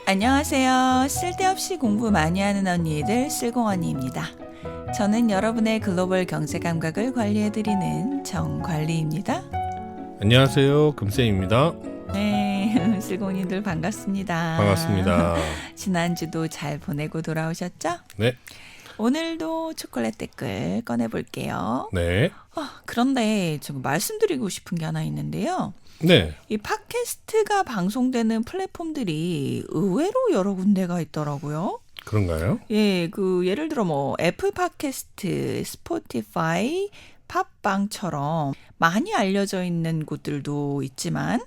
안녕하세요. 쓸데없이 공부 많이 하는 언니들 쓸공언니입니다. 저는 여러분의 글로벌 경제 감각을 관리해드리는 정관리입니다. 안녕하세요. 금쌤입니다. 네, 쓸공이들 반갑습니다. 반갑습니다. 지난주도 잘 보내고 돌아오셨죠? 네. 오늘도 초콜릿 댓글 꺼내볼게요. 네. 그런데 좀 말씀드리고 싶은 게 하나 있는데요. 네. 이 팟캐스트가 방송되는 플랫폼들이 의외로 여러 군데가 있더라고요. 그런가요? 예, 예를 들어 애플 팟캐스트, 스포티파이, 팟빵처럼 많이 알려져 있는 곳들도 있지만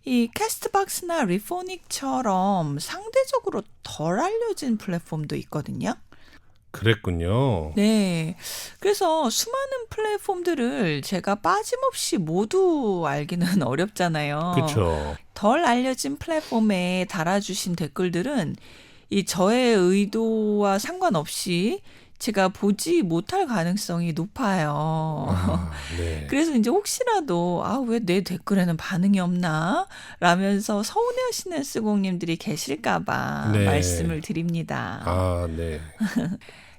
이 캐스트박스나 리포닉처럼 상대적으로 덜 알려진 플랫폼도 있거든요. 그랬군요. 네. 그래서 수많은 플랫폼들을 제가 빠짐없이 모두 알기는 어렵잖아요. 그렇죠. 덜 알려진 플랫폼에 달아주신 댓글들은 이 저의 의도와 상관없이 제가 보지 못할 가능성이 높아요. 네. 그래서 이제 혹시라도 왜 내 댓글에는 반응이 없나? 라면서 서운해하시는 쓰공님들이 계실까봐 네. 말씀을 드립니다. 네.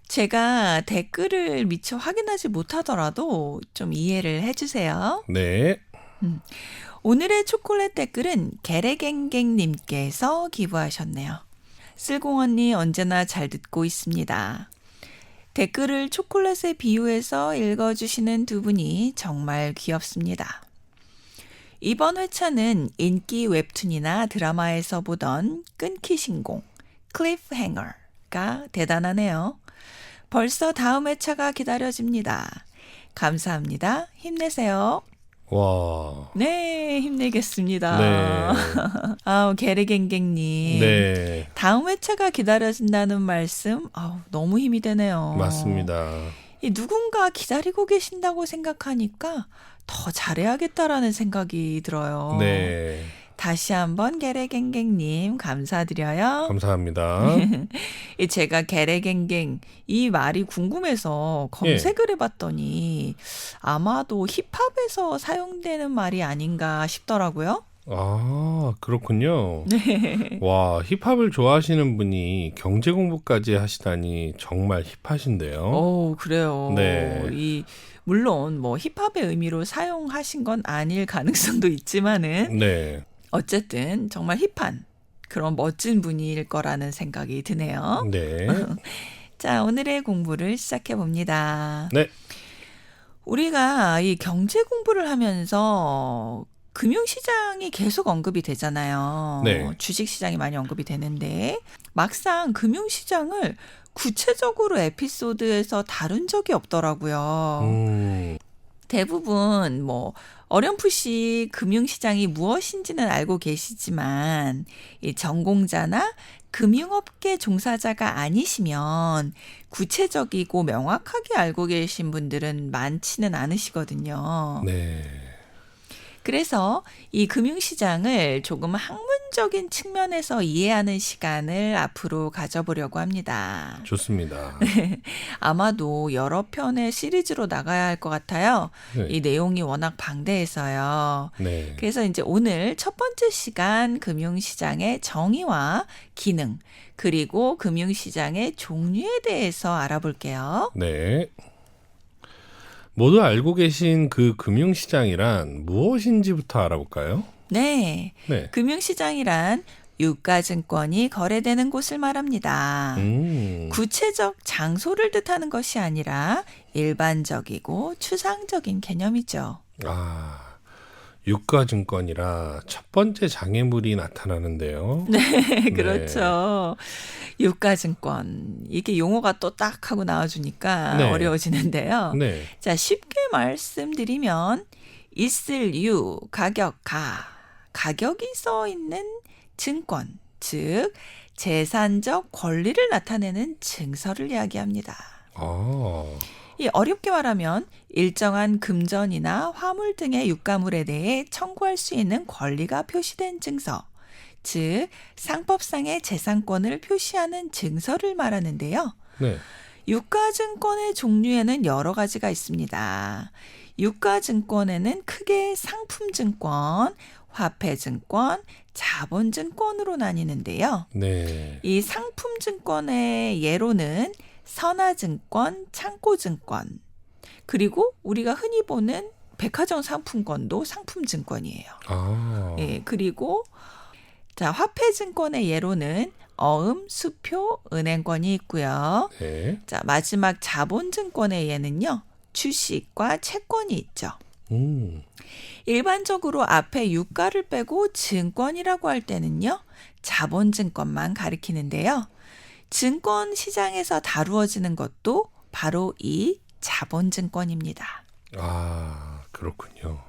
제가 댓글을 미처 확인하지 못하더라도 좀 이해를 해주세요. 네. 오늘의 초콜릿 댓글은 게레갱갱님께서 기부하셨네요. 쓸공 언니 언제나 잘 듣고 있습니다. 댓글을 초콜릿에 비유해서 읽어주시는 두 분이 정말 귀엽습니다. 이번 회차는 인기 웹툰이나 드라마에서 보던 끊기 신공, 클리프행어가 대단하네요. 벌써 다음 회차가 기다려집니다. 감사합니다. 힘내세요. 와. 네, 힘내겠습니다. 네. 게르갱갱님. 네. 다음 회차가 기다려진다는 말씀, 너무 힘이 되네요. 맞습니다. 누군가 기다리고 계신다고 생각하니까 더 잘해야겠다라는 생각이 들어요. 네. 다시 한번 게레갱갱님 감사드려요. 감사합니다. 제가 게레갱갱 이 말이 궁금해서 검색을 해봤더니 아마도 힙합에서 사용되는 말이 아닌가 싶더라고요. 그렇군요. 네. 와, 힙합을 좋아하시는 분이 경제 공부까지 하시다니 정말 힙하신데요. 그래요. 네. 물론 힙합의 의미로 사용하신 건 아닐 가능성도 있지만은 네. 어쨌든 정말 힙한 그런 멋진 분일 거라는 생각이 드네요. 네. 자, 오늘의 공부를 시작해 봅니다. 네. 우리가 이 경제 공부를 하면서 금융시장이 계속 언급이 되잖아요. 네. 주식시장이 많이 언급이 되는데 막상 금융시장을 구체적으로 에피소드에서 다룬 적이 없더라고요. 대부분 어렴풋이 금융시장이 무엇인지는 알고 계시지만 이 전공자나 금융업계 종사자가 아니시면 구체적이고 명확하게 알고 계신 분들은 많지는 않으시거든요. 네. 그래서 이 금융시장을 조금 학문적인 측면에서 이해하는 시간을 앞으로 가져보려고 합니다. 좋습니다. 아마도 여러 편의 시리즈로 나가야 할 것 같아요. 네. 이 내용이 워낙 방대해서요. 네. 그래서 이제 오늘 첫 번째 시간 금융시장의 정의와 기능, 그리고 금융시장의 종류에 대해서 알아볼게요. 네. 모두 알고 계신 그 금융시장이란 무엇인지부터 알아볼까요? 네. 네. 금융시장이란 유가증권이 거래되는 곳을 말합니다. 구체적 장소를 뜻하는 것이 아니라 일반적이고 추상적인 개념이죠. 유가증권이라 첫 번째 장애물이 나타나는데요. 네, 그렇죠. 유가증권. 이게 용어가 또 딱 하고 나와주니까 네. 어려워지는데요. 네. 자, 쉽게 말씀드리면 있을 유, 가격, 가격이 써 있는 증권, 즉 재산적 권리를 나타내는 증서를 이야기합니다. 이 어렵게 말하면 일정한 금전이나 화물 등의 유가물에 대해 청구할 수 있는 권리가 표시된 증서, 즉 상법상의 재산권을 표시하는 증서를 말하는데요. 네. 유가증권의 종류에는 여러 가지가 있습니다. 유가증권에는 크게 상품증권, 화폐증권, 자본증권으로 나뉘는데요. 네. 이 상품증권의 예로는 선화증권, 창고증권, 그리고 우리가 흔히 보는 백화점 상품권도 상품증권이에요. 아. 예, 그리고 자, 화폐증권의 예로는 어음, 수표, 은행권이 있고요. 네. 자, 마지막 자본증권의 예는요. 주식과 채권이 있죠. 일반적으로 앞에 유가를 빼고 증권이라고 할 때는요. 자본증권만 가리키는데요. 증권 시장에서 다루어지는 것도 바로 이 자본증권입니다. 아, 그렇군요.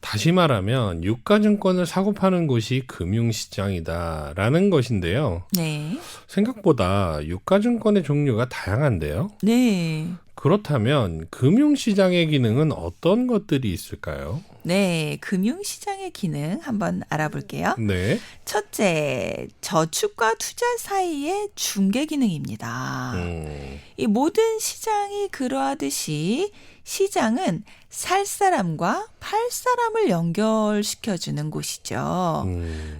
다시 말하면 유가증권을 사고 파는 곳이 금융시장이다라는 것인데요. 네. 생각보다 유가증권의 종류가 다양한데요. 네. 그렇다면 금융시장의 기능은 어떤 것들이 있을까요? 네. 금융시장의 기능 한번 알아볼게요. 네. 첫째, 저축과 투자 사이의 중개 기능입니다. 이 모든 시장이 그러하듯이 시장은 살 사람과 팔 사람을 연결시켜주는 곳이죠.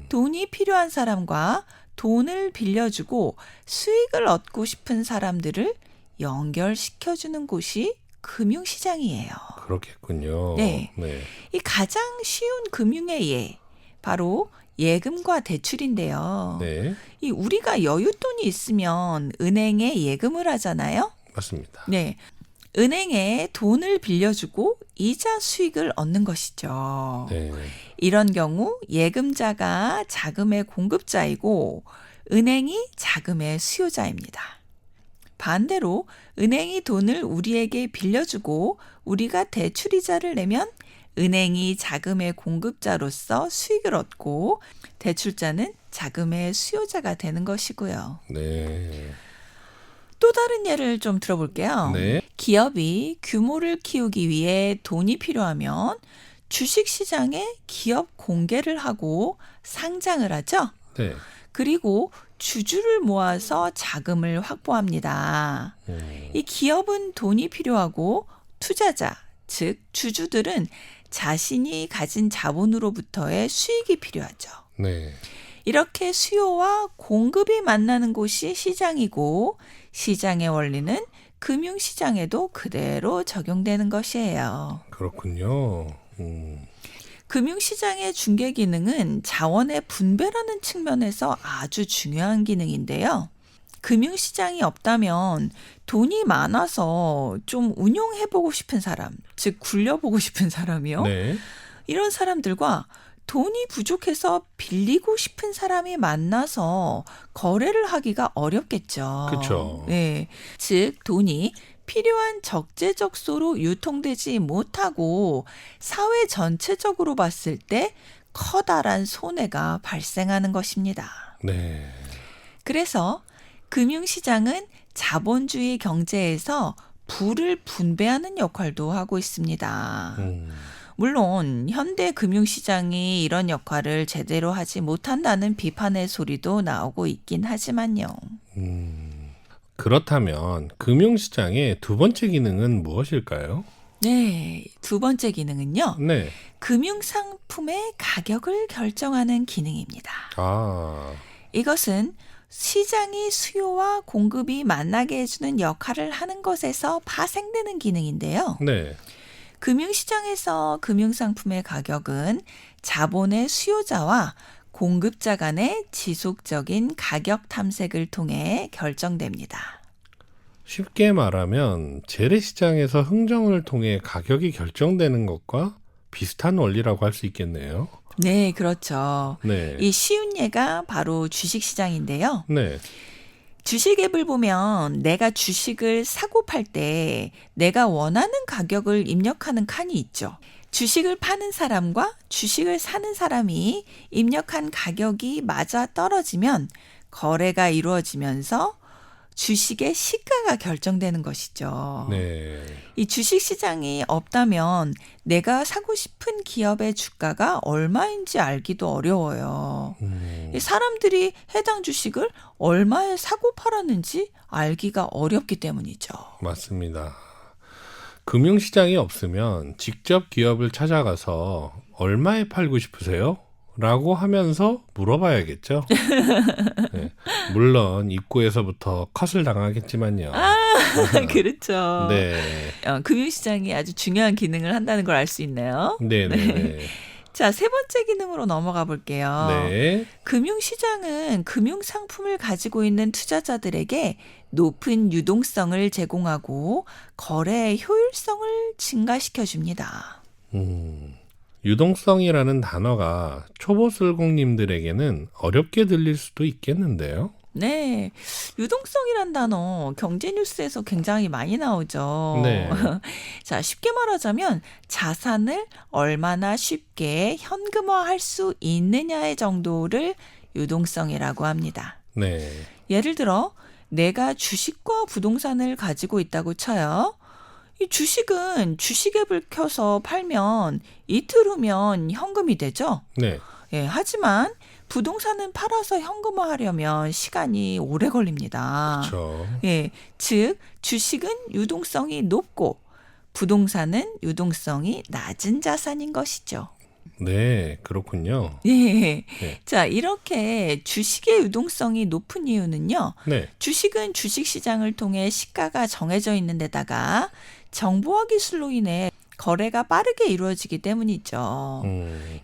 돈이 필요한 사람과 돈을 빌려주고 수익을 얻고 싶은 사람들을 연결시켜주는 곳이 금융시장이에요. 그렇겠군요. 네. 네. 이 가장 쉬운 금융의 예, 바로 예금과 대출인데요. 네. 이 우리가 여윳돈이 있으면 은행에 예금을 하잖아요. 맞습니다. 네. 은행에 돈을 빌려주고 이자 수익을 얻는 것이죠. 네. 이런 경우 예금자가 자금의 공급자이고 은행이 자금의 수요자입니다. 반대로 은행이 돈을 우리에게 빌려주고 우리가 대출이자를 내면 은행이 자금의 공급자로서 수익을 얻고 대출자는 자금의 수요자가 되는 것이고요. 네. 또 다른 예를 좀 들어볼게요. 네. 기업이 규모를 키우기 위해 돈이 필요하면 주식시장에 기업 공개를 하고 상장을 하죠. 네. 그리고 주주를 모아서 자금을 확보합니다. 이 기업은 돈이 필요하고 투자자, 즉 주주들은 자신이 가진 자본으로부터의 수익이 필요하죠. 네. 이렇게 수요와 공급이 만나는 곳이 시장이고 시장의 원리는 금융시장에도 그대로 적용되는 것이에요. 그렇군요. 금융시장의 중개 기능은 자원의 분배라는 측면에서 아주 중요한 기능인데요. 금융시장이 없다면 돈이 많아서 좀 운용해보고 싶은 사람, 즉 굴려보고 싶은 사람이요. 네. 이런 사람들과 돈이 부족해서 빌리고 싶은 사람이 만나서 거래를 하기가 어렵겠죠. 그쵸. 네. 즉 돈이 필요한 적재적소로 유통되지 못하고 사회 전체적으로 봤을 때 커다란 손해가 발생하는 것입니다. 네. 그래서 금융시장은 자본주의 경제에서 부를 분배하는 역할도 하고 있습니다. 물론 현대 금융시장이 이런 역할을 제대로 하지 못한다는 비판의 소리도 나오고 있긴 하지만요. 그렇다면 금융시장의 두 번째 기능은 무엇일까요? 네, 두 번째 기능은요. 네. 금융상품의 가격을 결정하는 기능입니다. 아, 이것은 시장이 수요와 공급이 만나게 해주는 역할을 하는 것에서 파생되는 기능인데요. 네. 금융시장에서 금융상품의 가격은 자본의 수요자와 공급자 간의 지속적인 가격 탐색을 통해 결정됩니다. 쉽게 말하면 재래시장에서 흥정을 통해 가격이 결정되는 것과 비슷한 원리라고 할 수 있겠네요. 네, 그렇죠. 네. 이 쉬운 예가 바로 주식시장인데요. 네. 주식 앱을 보면 내가 주식을 사고 팔 때 내가 원하는 가격을 입력하는 칸이 있죠. 주식을 파는 사람과 주식을 사는 사람이 입력한 가격이 맞아 떨어지면 거래가 이루어지면서 주식의 시가가 결정되는 것이죠. 네. 이 주식 시장이 없다면 내가 사고 싶은 기업의 주가가 얼마인지 알기도 어려워요. 이 사람들이 해당 주식을 얼마에 사고 팔았는지 알기가 어렵기 때문이죠. 맞습니다. 금융시장이 없으면 직접 기업을 찾아가서 얼마에 팔고 싶으세요? 라고 하면서 물어봐야겠죠. 네. 물론 입구에서부터 컷을 당하겠지만요. 그렇죠. 네. 금융시장이 아주 중요한 기능을 한다는 걸 알 수 있네요. 네네네. 자, 세 번째 기능으로 넘어가 볼게요. 네. 금융시장은 금융상품을 가지고 있는 투자자들에게 높은 유동성을 제공하고 거래의 효율성을 증가시켜 줍니다. 유동성이라는 단어가 초보 슬공님들에게는 어렵게 들릴 수도 있겠는데요. 네, 유동성이란 단어 경제 뉴스에서 굉장히 많이 나오죠. 네. 자, 쉽게 말하자면 자산을 얼마나 쉽게 현금화할 수 있느냐의 정도를 유동성이라고 합니다. 네. 예를 들어 내가 주식과 부동산을 가지고 있다고 쳐요. 이 주식은 주식앱을 켜서 팔면 이틀 후면 현금이 되죠. 네. 예, 하지만 부동산은 팔아서 현금화하려면 시간이 오래 걸립니다. 그렇죠. 예, 즉 주식은 유동성이 높고 부동산은 유동성이 낮은 자산인 것이죠. 네, 그렇군요. 예. 네. 자, 이렇게 주식의 유동성이 높은 이유는요. 네. 주식은 주식시장을 통해 시가가 정해져 있는 데다가 정보화 기술로 인해 거래가 빠르게 이루어지기 때문이죠.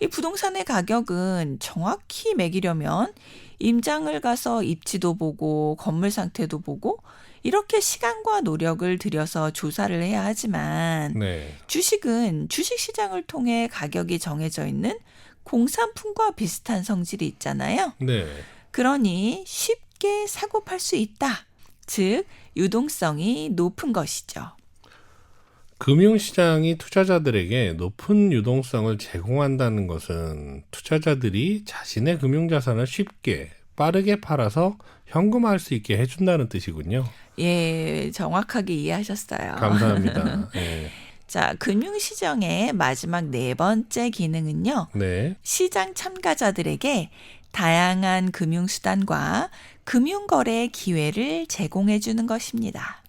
이 부동산의 가격은 정확히 매기려면 임장을 가서 입지도 보고 건물 상태도 보고 이렇게 시간과 노력을 들여서 조사를 해야 하지만 네. 주식은 주식시장을 통해 가격이 정해져 있는 공산품과 비슷한 성질이 있잖아요. 네. 그러니 쉽게 사고 팔 수 있다. 즉 유동성이 높은 것이죠. 금융시장이 투자자들에게 높은 유동성을 제공한다는 것은 투자자들이 자신의 금융자산을 쉽게 빠르게 팔아서 현금화할 수 있게 해준다는 뜻이군요. 예, 정확하게 이해하셨어요. 감사합니다. 네. 자, 금융시장의 마지막 네 번째 기능은요. 네. 시장 참가자들에게 다양한 금융수단과 금융거래 기회를 제공해 주는 것입니다.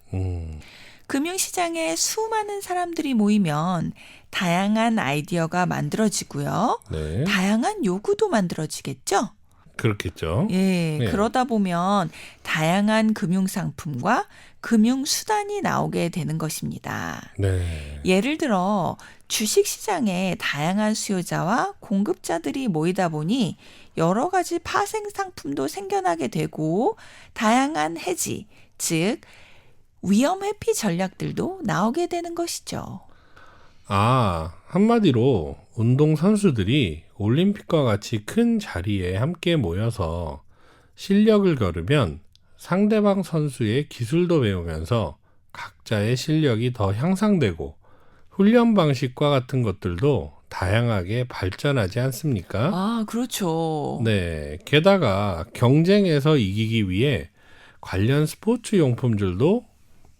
금융시장에 수많은 사람들이 모이면 다양한 아이디어가 만들어지고요. 네. 다양한 요구도 만들어지겠죠? 그렇겠죠. 예, 네. 그러다 보면 다양한 금융상품과 금융수단이 나오게 되는 것입니다. 네. 예를 들어 주식시장에 다양한 수요자와 공급자들이 모이다 보니 여러 가지 파생 상품도 생겨나게 되고 다양한 해지, 즉 위험 회피 전략들도 나오게 되는 것이죠. 아, 한마디로 운동 선수들이 올림픽과 같이 큰 자리에 함께 모여서 실력을 거르면 상대방 선수의 기술도 배우면서 각자의 실력이 더 향상되고 훈련 방식과 같은 것들도 다양하게 발전하지 않습니까? 아, 그렇죠. 네. 게다가 경쟁에서 이기기 위해 관련 스포츠 용품들도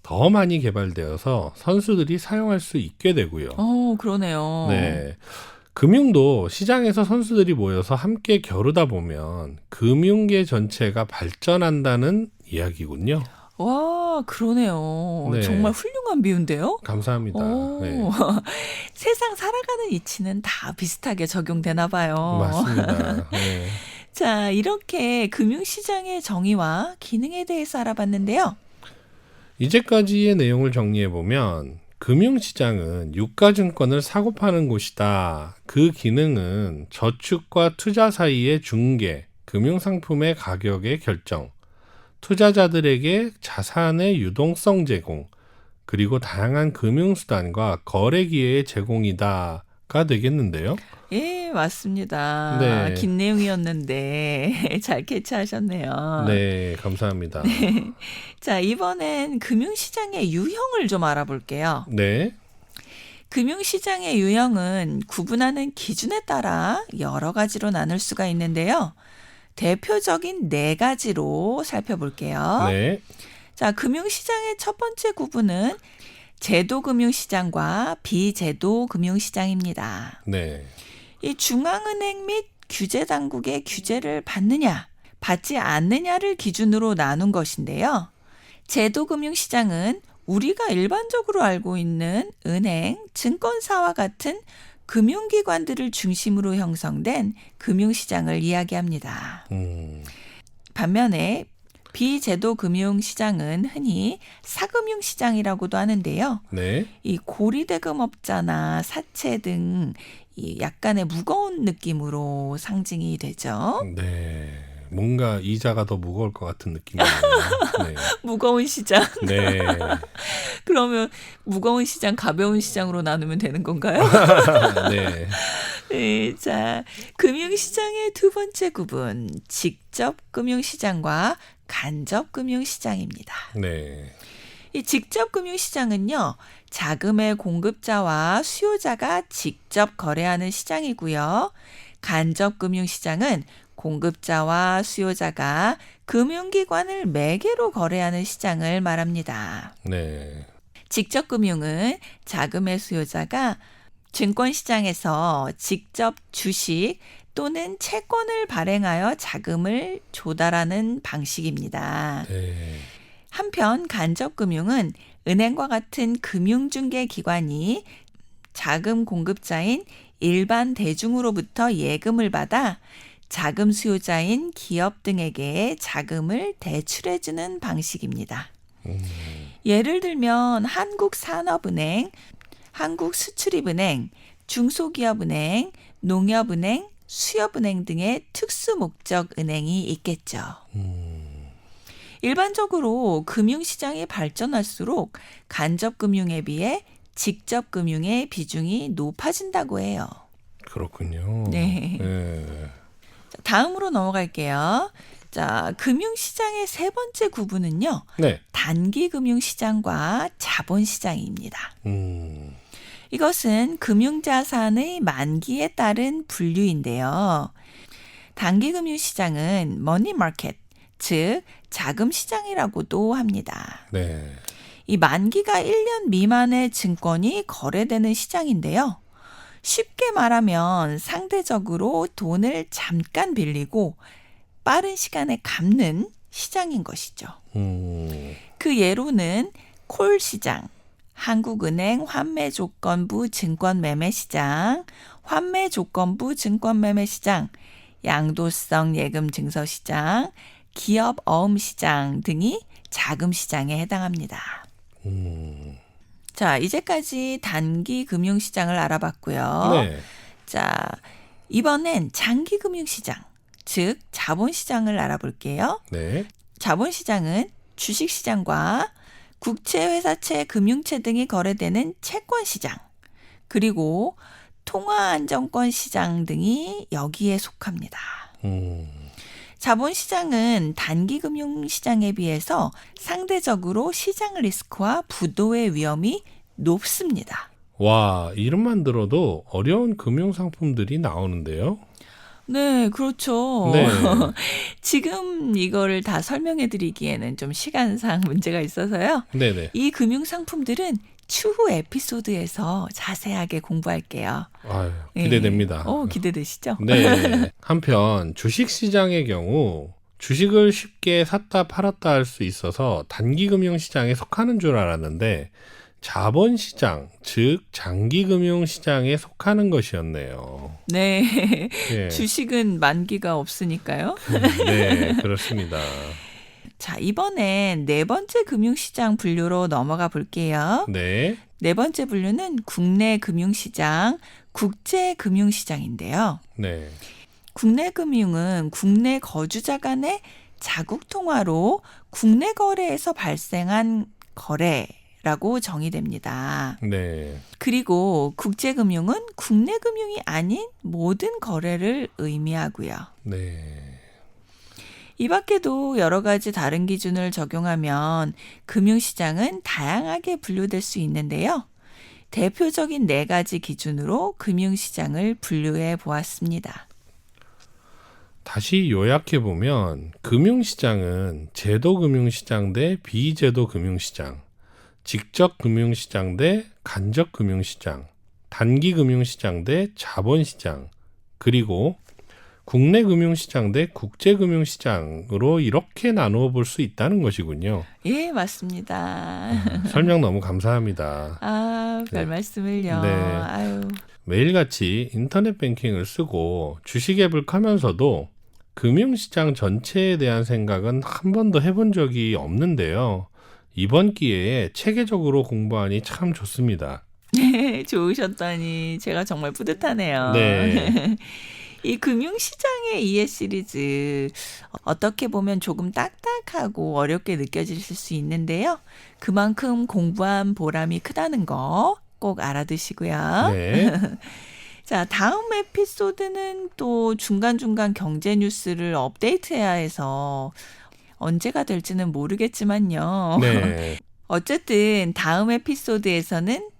더 많이 개발되어서 선수들이 사용할 수 있게 되고요. 그러네요. 네. 금융도 시장에서 선수들이 모여서 함께 겨루다 보면 금융계 전체가 발전한다는 이야기군요. 와, 그러네요. 네. 정말 훌륭한 비유인데요? 감사합니다. 오, 네. 세상 살아가는 이치는 다 비슷하게 적용되나 봐요. 맞습니다. 네. 자, 이렇게 금융시장의 정의와 기능에 대해서 알아봤는데요. 이제까지의 내용을 정리해보면 금융시장은 유가증권을 사고 파는 곳이다. 그 기능은 저축과 투자 사이의 중개, 금융상품의 가격의 결정, 투자자들에게 자산의 유동성 제공, 그리고 다양한 금융수단과 거래 기회의 제공이다가 되겠는데요. 예, 맞습니다. 네. 긴 내용이었는데 잘 캐치하셨네요. 네, 감사합니다. 자, 이번엔 금융시장의 유형을 좀 알아볼게요. 네. 금융시장의 유형은 구분하는 기준에 따라 여러 가지로 나눌 수가 있는데요. 대표적인 네 가지로 살펴볼게요. 네. 자, 금융시장의 첫 번째 구분은 제도금융시장과 비제도금융시장입니다. 네. 이 중앙은행 및 규제당국의 규제를 받느냐, 받지 않느냐를 기준으로 나눈 것인데요. 제도금융시장은 우리가 일반적으로 알고 있는 은행, 증권사와 같은 금융기관들을 중심으로 형성된 금융시장을 이야기합니다. 반면에 비제도 금융시장은 흔히 사금융시장이라고도 하는데요. 네. 이 고리대금업자나 사채 등 이 약간의 무거운 느낌으로 상징이 되죠. 네. 뭔가 이자가 더 무거울 것 같은 느낌이네요. 네. 무거운 시장. 네. 그러면 무거운 시장, 가벼운 시장으로 나누면 되는 건가요? 네. 네, 자, 금융시장의 두 번째 구분, 직접 금융시장과 간접 금융시장입니다. 네. 이 직접 금융시장은요, 자금의 공급자와 수요자가 직접 거래하는 시장이고요. 간접 금융시장은 공급자와 수요자가 금융기관을 매개로 거래하는 시장을 말합니다. 네. 직접 금융은 자금의 수요자가 증권시장에서 직접 주식 또는 채권을 발행하여 자금을 조달하는 방식입니다. 네. 한편 간접금융은 은행과 같은 금융중개기관이 자금 공급자인 일반 대중으로부터 예금을 받아 자금 수요자인 기업 등에게 자금을 대출해주는 방식입니다. 예를 들면 한국산업은행, 한국수출입은행, 중소기업은행, 농협은행, 수협은행 등의 특수목적 은행이 있겠죠. 일반적으로 금융시장이 발전할수록 간접금융에 비해 직접금융의 비중이 높아진다고 해요. 그렇군요. 네. 네. 다음으로 넘어갈게요. 자, 금융시장의 세 번째 구분은요. 네. 단기금융시장과 자본시장입니다. 이것은 금융자산의 만기에 따른 분류인데요. 단기금융시장은 머니마켓, 즉 자금시장이라고도 합니다. 네. 이 만기가 1년 미만의 증권이 거래되는 시장인데요. 쉽게 말하면 상대적으로 돈을 잠깐 빌리고 빠른 시간에 갚는 시장인 것이죠. 그 예로는 콜시장, 한국은행 환매조건부 증권매매시장, 환매조건부 증권매매시장, 양도성 예금증서시장, 기업어음시장 등이 자금시장에 해당합니다. 자, 이제까지 단기 금융시장을 알아봤고요. 네. 자, 이번엔 장기 금융시장, 즉 자본시장을 알아볼게요. 네. 자본시장은 주식시장과 국채, 회사채, 금융채 등이 거래되는 채권시장, 그리고 통화안정권 시장 등이 여기에 속합니다. 자본시장은 단기금융시장에 비해서 상대적으로 시장 리스크와 부도의 위험이 높습니다. 와, 이름만 들어도 어려운 금융상품들이 나오는데요. 네, 그렇죠. 네. 지금 이거를 다 설명해 드리기에는 좀 시간상 문제가 있어서요. 네네. 이 금융상품들은 추후 에피소드에서 자세하게 공부할게요. 아유, 기대됩니다. 기대되시죠? 네. 한편 주식시장의 경우 주식을 쉽게 샀다 팔았다 할 수 있어서 단기금융시장에 속하는 줄 알았는데 자본시장, 즉 장기금융시장에 속하는 것이었네요. 네. 예. 주식은 만기가 없으니까요. 네, 그렇습니다. 자, 이번엔 네 번째 금융시장 분류로 넘어가 볼게요. 네. 네 번째 분류는 국내 금융시장, 국제 금융시장인데요. 네. 국내 금융은 국내 거주자 간의 자국 통화로 국내 거래에서 발생한 거래라고 정의됩니다. 네. 그리고 국제 금융은 국내 금융이 아닌 모든 거래를 의미하고요. 네. 이 밖에도 여러 가지 다른 기준을 적용하면 금융시장은 다양하게 분류될 수 있는데요. 대표적인 네 가지 기준으로 금융시장을 분류해 보았습니다. 다시 요약해 보면 금융시장은 제도 금융시장 대 비제도 금융시장, 직접 금융시장 대 간접 금융시장, 단기 금융시장 대 자본시장, 그리고 국내 금융시장 대 국제 금융시장으로 이렇게 나누어 볼 수 있다는 것이군요. 예, 맞습니다. 설명 너무 감사합니다. 아, 별 네. 말씀을요. 네. 아유. 매일같이 인터넷 뱅킹을 쓰고 주식 앱을 하면서도 금융시장 전체에 대한 생각은 한 번도 해본 적이 없는데요. 이번 기회에 체계적으로 공부하니 참 좋습니다. 좋으셨다니 제가 정말 뿌듯하네요. 네. 이 금융시장의 이해 시리즈 어떻게 보면 조금 딱딱하고 어렵게 느껴지실 수 있는데요. 그만큼 공부한 보람이 크다는 거 꼭 알아두시고요. 네. 자, 다음 에피소드는 또 중간중간 경제 뉴스를 업데이트해야 해서 언제가 될지는 모르겠지만요. 네. 어쨌든 다음 에피소드에서는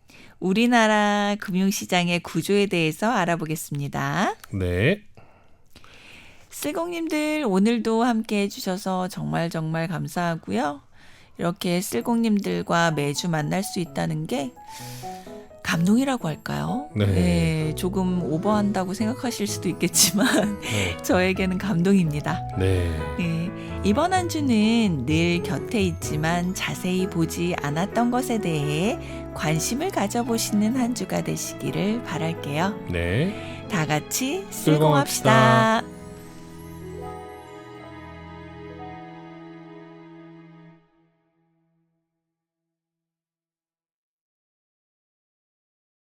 우리나라 금융시장의 구조에 대해서 알아보겠습니다. 네. 쓸공님들 오늘도 함께 해주셔서 정말 정말 감사하고요. 이렇게 쓸공님들과 매주 만날 수 있다는 게 감동이라고 할까요? 네. 조금 오버한다고 생각하실 수도 있겠지만 네. 저에게는 감동입니다. 네. 네, 이번 한 주는 늘 곁에 있지만 자세히 보지 않았던 것에 대해 관심을 가져보시는 한 주가 되시기를 바랄게요. 네. 다 같이 쓸공합시다. 쓸공합시다.